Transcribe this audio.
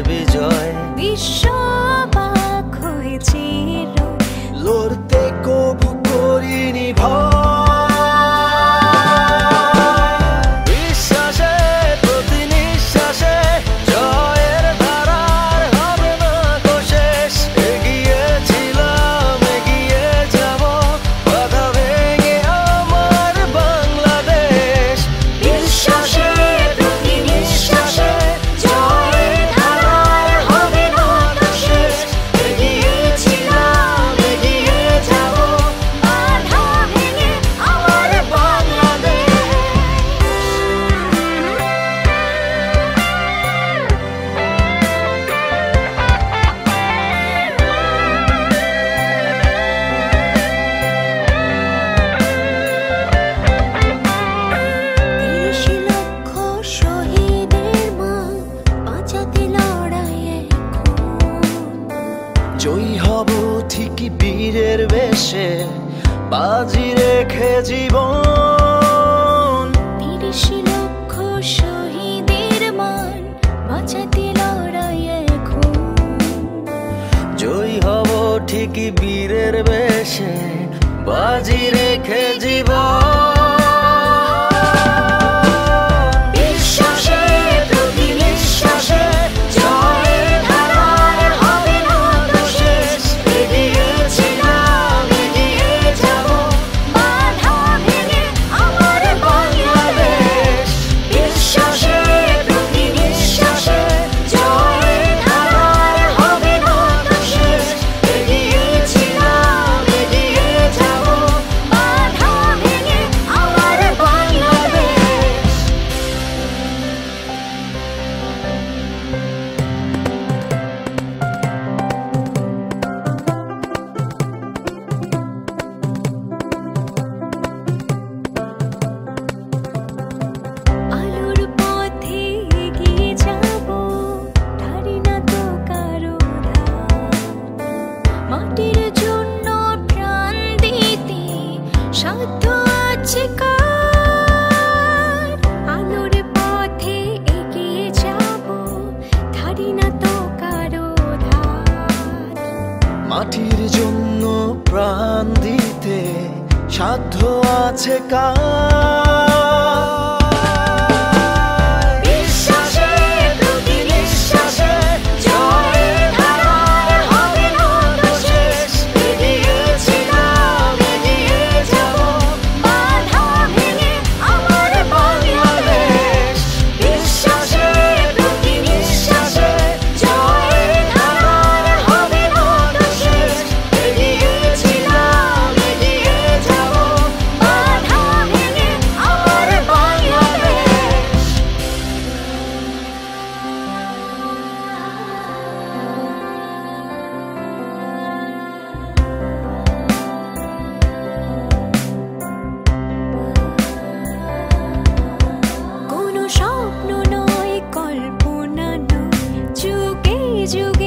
বিজয় বিশ্ববাক হয়েছিল লড়তে কবু করিনি ভয় বিশ্বাসে প্রতি নিঃশ্বাসে জয়ের ধারার হবে না তো শেষ এগিয়েছিলাম এগিয়ে যাব বাধা ভেঙে আমার বাংলাদেশ বিশ্বাসে প্রতি নিঃশ্বাসে জয়ের ধারার হবে না তো শেষ এগিয়েছিলাম এগিয়ে যাব বাধা ভেঙে আমার বাংলাদেশ শহীদের মা বাঁচাতে লড়াইয়ে জয়ী হব ঠিকই বীরের বেশে বাজি রেখে জীবন ৩০ লক্ষ শহীদের মান বাঁচাতে লড়াইয়ে জয়ী হব ঠিকই বীরের বেশে বাজি রেখে জীবন বিশ্বাসে প্রতি নিঃশ্বাসে জয়ের ধারার হবে না তো শেষ এগিয়েছিলাম এগিয়ে যাব বাধা ভেঙে আমার বাংলাদেশ বিশ্বাসে প্রতি নিঃশ্বাসে জয়ের ধারার হবে না তো শেষ এগিয়েছিলাম এগিয়ে যাব বাধা ভেঙে আমার বাংলাদেশ আলোর পথে এগিয়ে যাব ধারি না তো কারো মাটির জন্য প্রাণ দিতে সাধ্য আছে কার আলোর পথে এগিয়ে যাব ধারি না তো কারো মাটির জন্য প্রাণ দিতে সাধ্য আছে কার বিশ্বাসে প্রতি নিঃশ্বাসে জয়ের ধারার হবে না তো শেষ এগিয়েছিলাম এগিয়ে যাব বাধা ভেঙে আমার বাংলাদেশ বিশ্বাসে প্রতি নিঃশ্বাসে জয়ের ধারার হবে না তো শেষ এগিয়েছিলাম এগিয়ে যাব বাধা ভেঙে আমার বাংলাদেশ কোনো স্বপ্ন নয় কল্পনা নয় যুগে যুগে